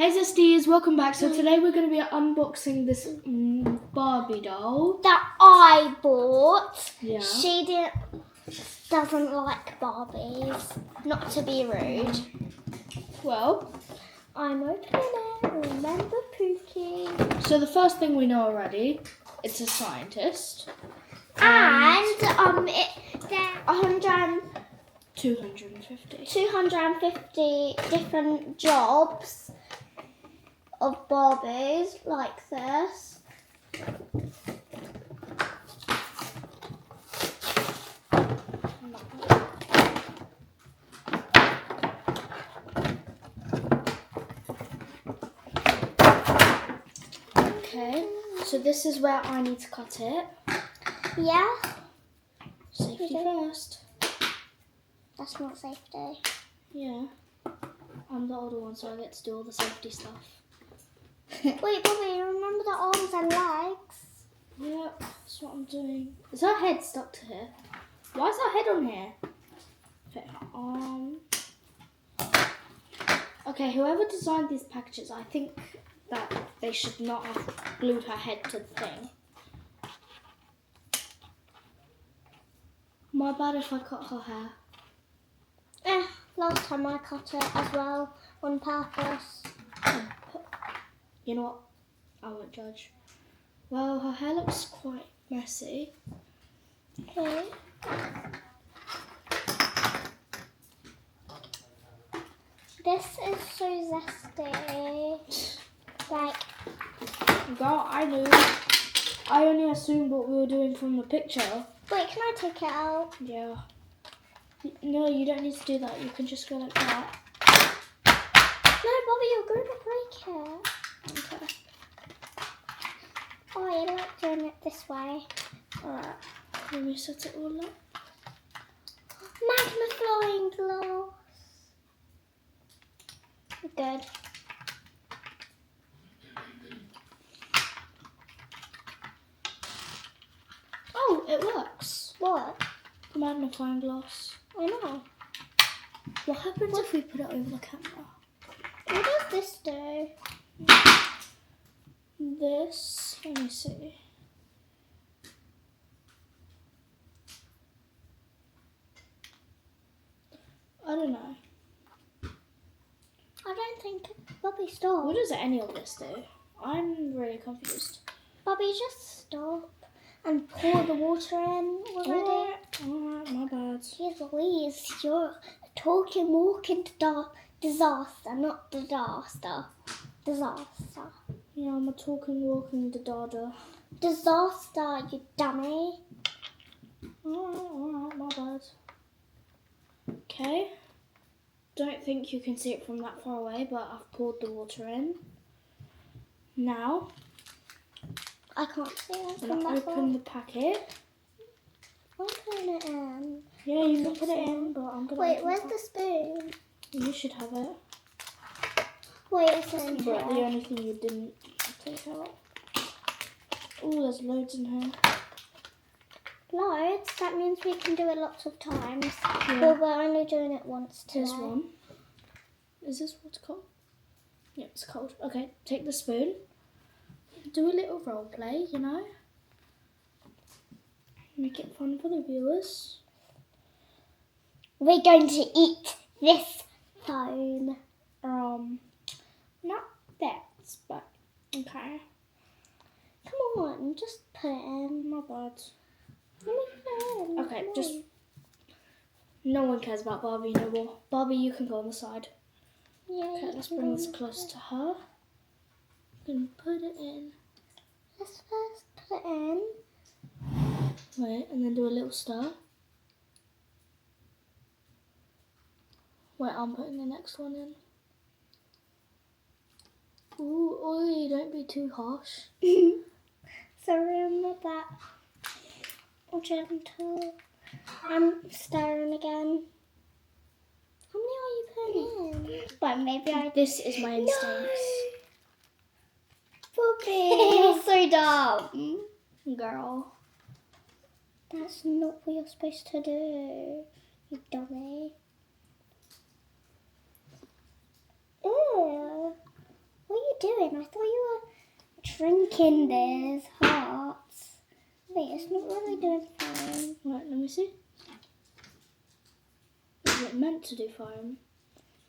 Hey Zesties, welcome back. So today we're going to be unboxing this Barbie doll. That I bought. Yeah. She doesn't like Barbies. Not to be rude. Well, I'm opening it. Remember Pookie. so the first thing we know already, it's a scientist. And they're 250. 250 different jobs of Barbies like this. Okay, so this is where I need to cut it. Yeah. Safety first. That's not safety. Yeah. I'm the older one, so I get to do all the safety stuff. Wait, Bobby, remember the arms and legs? Yeah, that's what I'm doing. Is her head stuck to here? Why is her head on here? Okay, okay, whoever designed these packages, I think that they should not have glued her head to the thing. My bad if I cut her hair. Last time I cut it as well on purpose. You know what? I won't judge. Well, her hair looks quite messy. Okay. This is so zesty. Like, Girl, I knew. I only assumed what we were doing from the picture. wait, can I take it out? Yeah. No, you don't need to do that. You can just go like that. No, Bobby, you're going to break it. Okay. Oh, I like doing it this way. Alright. Let me set it all up. Magnifying glass. Good. Oh, it works. What? The magnifying glass. I know. What happens if we put it over the camera? What does this do? This, let me see. I don't know. I don't think Bobby stop. What does any of this do? I'm really confused. Bobby, just stop and pour the water in already. Alright, my bad. Jeez Louise, you're a talking, walking disaster, not disaster. Disaster. Yeah, I'm a talking, walking dada. Disaster, you dummy. Alright, my bad. Okay. Don't think you can see it from that far away, but I've poured the water in. Now, I can't see it I'm from going to that open the packet. I'm putting it in. Yeah, you can put it in, but I'm going to Wait, where's the spoon? You should have it. Wait, it's in But here. the only thing you didn't take out. Oh, there's loads in here. Loads? That means we can do it lots of times. Yeah. But we're only doing it once today. Here's one. Is this what's cold? Yeah, it's cold. Okay, take the spoon. Do a little role play, you know. Make it fun for the viewers. We're going to eat this phone. Not that, but okay. Come on, just put it in. My bad. Let me put it in. Okay, Come just. on. No one cares about Barbie no more. Barbie, you can go on the side. Yeah, Okay, you let's can bring go this on. close to her. And put it in. Let's first put it in. Wait, and then do a little stir. Wait, I'm putting the next one in. Ooh, oi, don't be too harsh. So remember that. Gentle. I'm stirring again. How many are you putting in? But maybe I. This is my instincts. Bobby, you're so dumb. Girl. That's not what you're supposed to do, you dummy. Ew. doing? I thought you were drinking these hearts. Wait, it's not really doing fine. Right, let me see. Is it meant to do foam?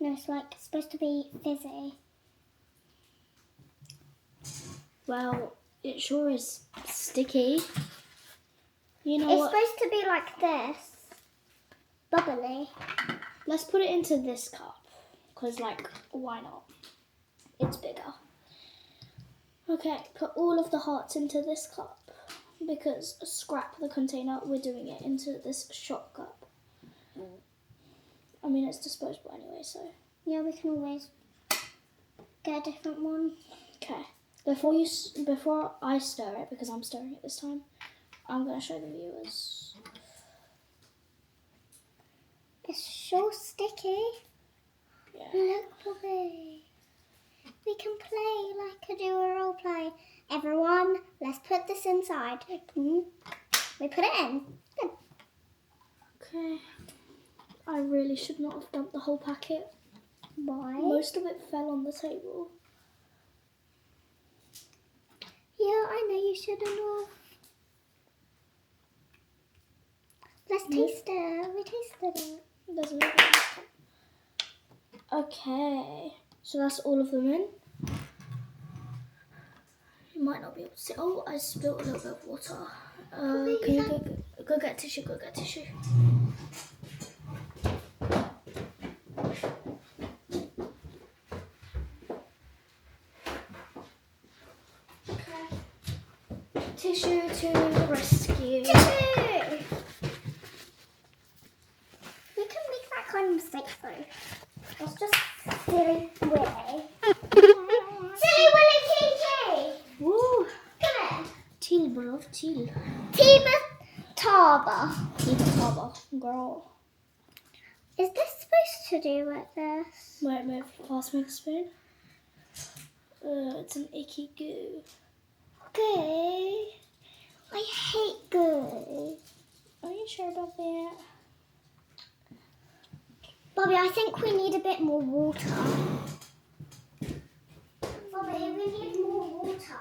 No, it's like supposed to be fizzy. Well, it sure is sticky. You know It's what? supposed to be like this. Bubbly. Let's put it into this cup. Because, like, why not? It's bigger. Okay, put all of the hearts into this cup. Because scrap the container, we're doing it into this shot cup. I mean, it's disposable anyway, so. Yeah, we can always get a different one. Okay. Before I stir it, because I'm stirring it this time, I'm going to show the viewers. It's so sticky. Yeah. Look, Bobby. We can play like do a role play. Everyone, let's put this inside. We put it in. Good. Okay. I really should not have dumped the whole packet. Why? Most of it fell on the table. Yeah, I know you shouldn't have. Let's taste it. We tasted it. There's another one. Okay. So that's all of them in. You might not be able to see. Oh, I spilled a little bit of water. Can you go get tissue? Go get tissue. Okay. Tissue to the rescue. Tissue! We can make that kind of mistake though. It's just silly Willy. Silly Willy TG! Woo! Come here. Teal, bro. Teal. Tima Taba. Teal Taba. Girl. Is this supposed to do with this? Wait. Pass me the spoon. It's an icky goo. Goo. I hate goo. Are you sure about that? Bobby, I think we need a bit more water. Bobby, we need more water.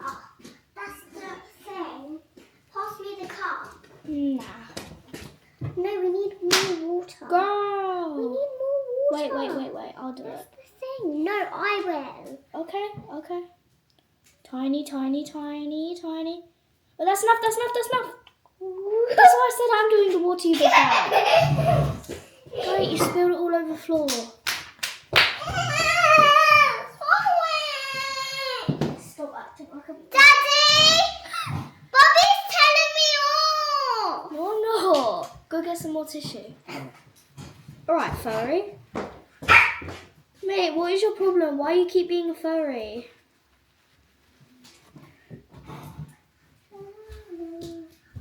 That's the thing. Pass me the cup. Nah. No, we need more water. Girl! We need more water. Wait. I'll do That's it. the thing. No, I will. Okay. Tiny. But that's enough. That's why I said I'm doing the water you big guy. Great, you spilled it all over the floor. Stop acting like a... Daddy! Bobby's telling me off! No, I'm not. Go get some more tissue. Alright, furry. Mate, what is your problem? Why you keep being a furry?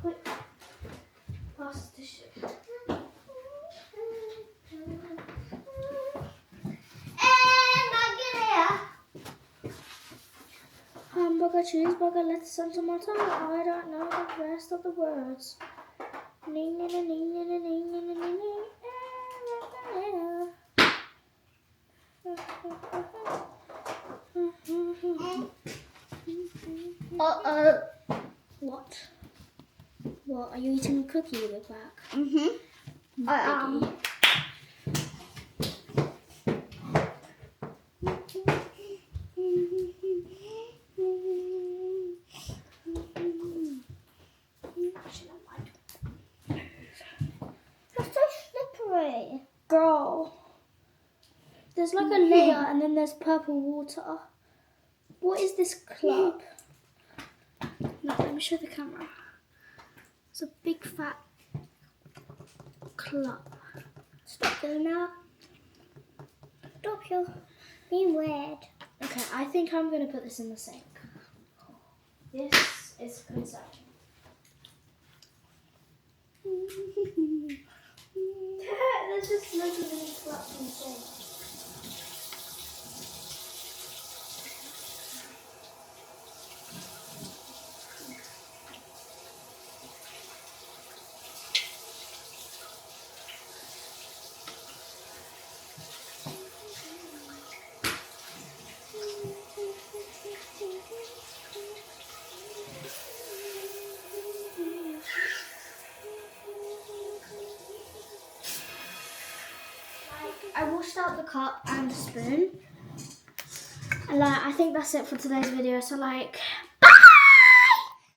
Quick. Pass the tissue. Hamburger, cheeseburger, lettuce and tomato. I don't know the rest of the words. Uh-oh. What? What? Are you eating a cookie with it back? Mm-hmm. I am. That's so slippery. Girl. There's like a layer and then there's purple water. What is this club? No, let me show the camera. It's a big fat club. Stop doing that. Stop, you're being weird. Okay, I think I'm going to put this in the sink. This is a concern. There's just loads of little flaps in the sink. I washed out the cup and the spoon. And like, I think that's it for today's video. So like,